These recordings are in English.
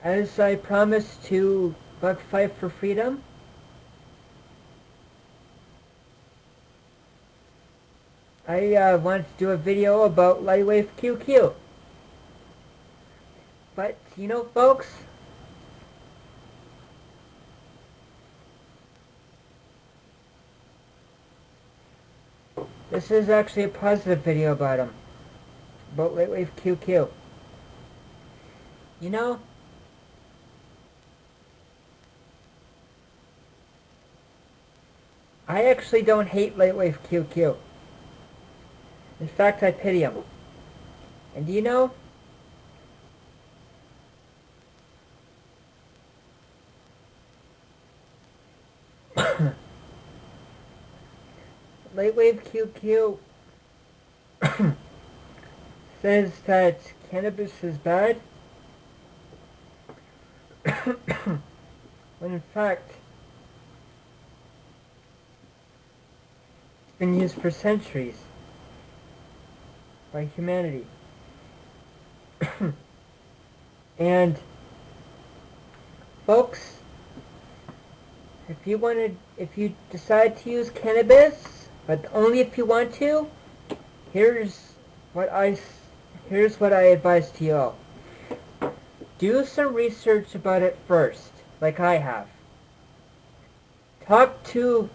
As I promised to bug fight for freedom, I wanted to do a video about LightWaveQQ. But, you know, folks, this is actually a positive video about him. About LightWaveQQ. You know, I actually don't hate LightWaveQQ. In fact, I pity him. And do you know, LightWaveQQ says that cannabis is bad, when in fact it's been used for centuries by humanity. And folks, if you decide to use cannabis, but only if you want to, here's what I advise to you all. Do some research about it first, like I have. Talk to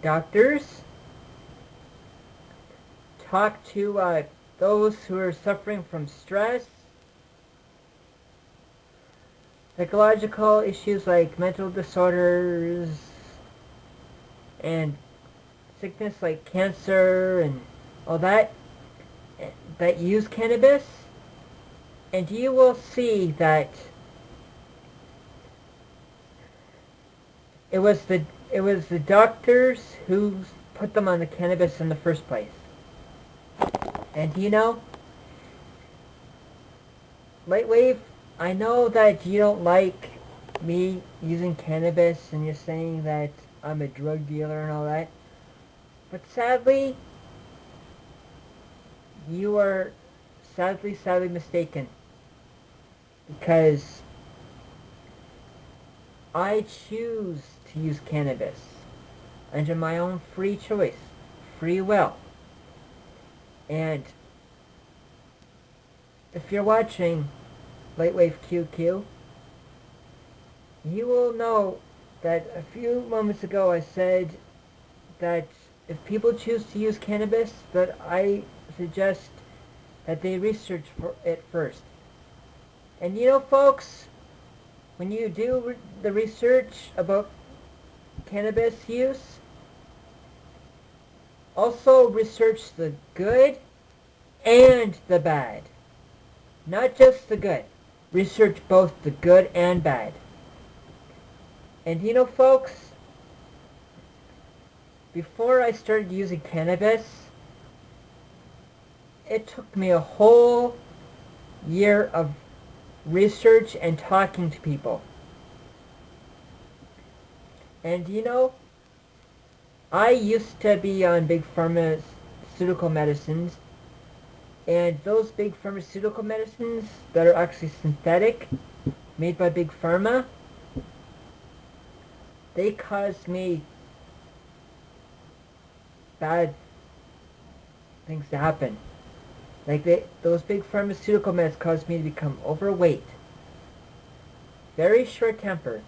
doctors. Talk to those who are suffering from stress, psychological issues like mental disorders, and sickness like cancer and all that use cannabis, and you will see that it was the doctors who put them on the cannabis in the first place. And you know, Lightwave, I know that you don't like me using cannabis and you're saying that I'm a drug dealer and all that, but sadly, you are sadly mistaken, because I choose to use cannabis under my own free choice, free will. And if you're watching LightWaveQQ, you will know that a few moments ago I said that if people choose to use cannabis, that I suggest that they research for it first. And you know, folks, when you do the research about cannabis use, also research the good and the bad. Not just the good. Research both the good and bad. And you know, folks, before I started using cannabis, it took me a whole year of research and talking to people. And you know, I used to be on big pharmaceutical medicines, and those big pharmaceutical medicines that are actually synthetic, made by big pharma, they caused me bad things to happen. Like those big pharmaceutical meds caused me to become overweight, very short-tempered,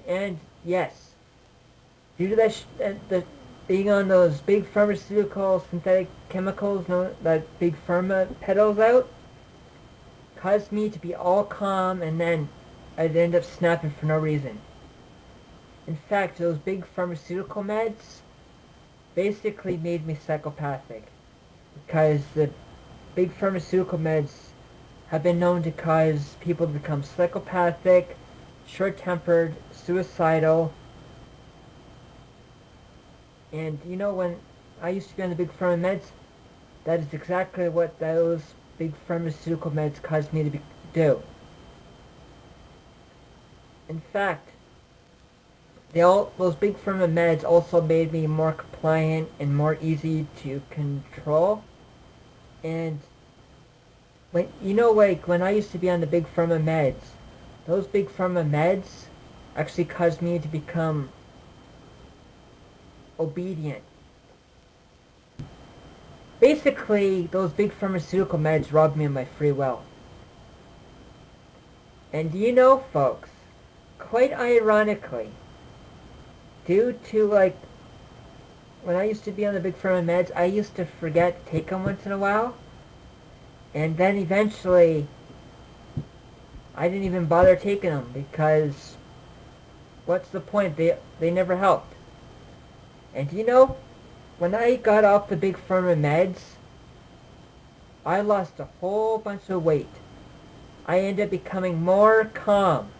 and yes, due to that being on those big pharmaceutical synthetic chemicals that big pharma peddles out, caused me to be all calm, and then I'd end up snapping for no reason. In fact, those big pharmaceutical meds basically made me psychopathic, because the big pharmaceutical meds have been known to cause people to become psychopathic, short-tempered, suicidal. And you know, when I used to be on the big pharma meds, that is exactly what those big pharmaceutical meds caused me to do. In fact, those big pharma meds also made me more compliant and more easy to control. And when you know, like when I used to be on the big pharma meds, those big pharma meds actually caused me to become obedient. Basically, those big pharmaceutical meds robbed me of my free will. And do you know, folks, quite ironically, due to like when I used to be on the big pharma meds, I used to forget to take them once in a while. And then eventually, I didn't even bother taking them because what's the point? They never helped. And you know, when I got off the big pharma meds, I lost a whole bunch of weight. I ended up becoming more calm.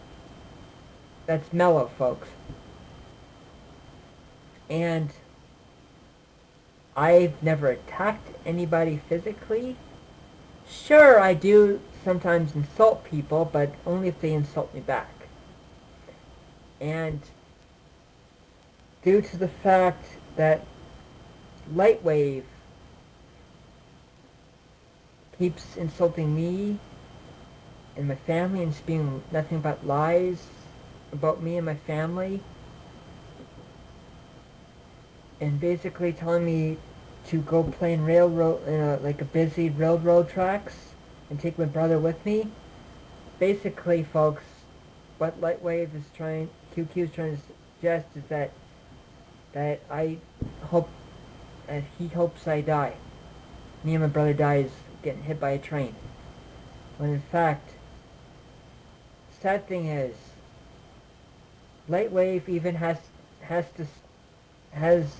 That's mellow, folks. And I've never attacked anybody physically. Sure, I do sometimes insult people, but only if they insult me back. And due to the fact that LightWave keeps insulting me and my family and spewing nothing but lies about me and my family, and basically telling me to go play in railroad, like a busy railroad tracks, and take my brother with me. Basically, folks, what LightWave is trying, QQ is trying to suggest is that I hope, that he hopes I die. Me and my brother dies getting hit by a train. When in fact, sad thing is, LightWave even has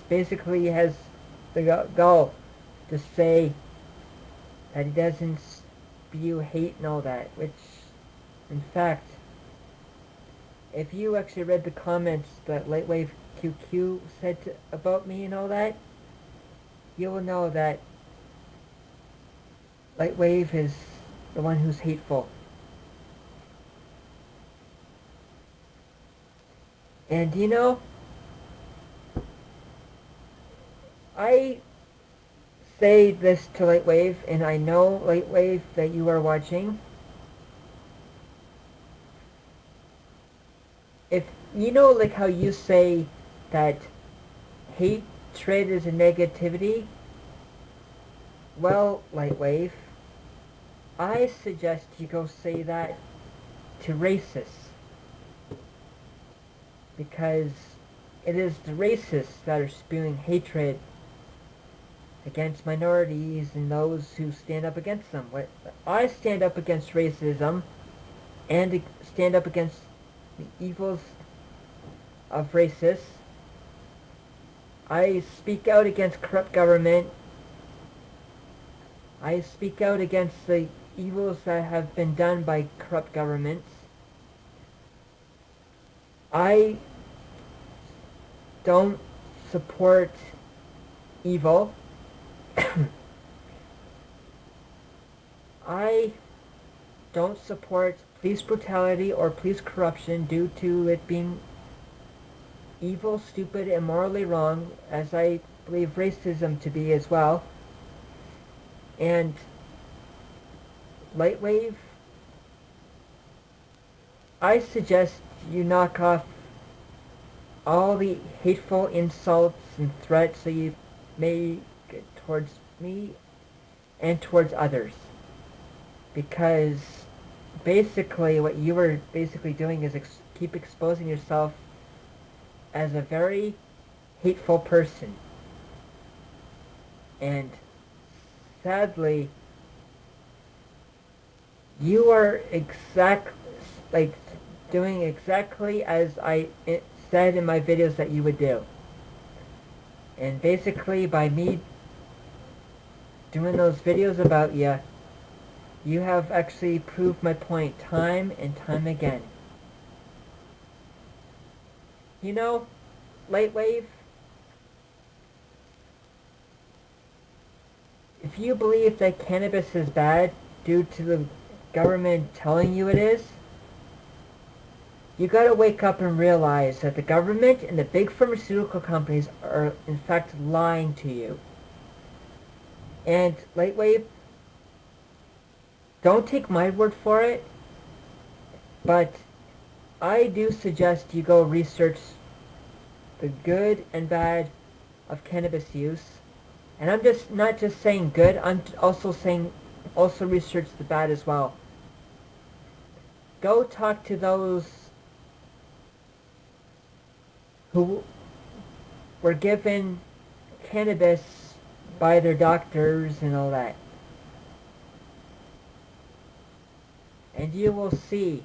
basically has the goal to say that he doesn't spew hate and all that, which, in fact, if you actually read the comments that LightWaveQQ said about me and all that, you will know that LightWave is the one who's hateful. And you know, I say this to LightWave, and I know, LightWave, that you are watching. If you know, like how you say that hatred is a negativity, well, LightWave, I suggest you go say that to racists, because it is the racists that are spewing hatred against minorities and those who stand up against them. I stand up against racism and stand up against the evils of racists. I speak out against corrupt government. I speak out against the evils that have been done by corrupt governments. I don't support evil. I don't support police brutality or police corruption due to it being evil, stupid, and morally wrong, as I believe racism to be as well. And LightWave, I suggest you knock off all the hateful insults and threats that you make towards me and towards others, because basically what you are basically doing is keep exposing yourself as a very hateful person. And sadly, you are doing exactly as I said in my videos that you would do. And basically, by me doing those videos about you, you have actually proved my point time and time again. You know, LightWave, if you believe that cannabis is bad due to the government telling you it is, you gotta wake up and realize that the government and the big pharmaceutical companies are in fact lying to you. And LightWave, don't take my word for it, but I do suggest you go research the good and bad of cannabis use. And I'm just not just saying good, I'm also saying also research the bad as well. Go talk to those who were given cannabis by their doctors and all that. And you will see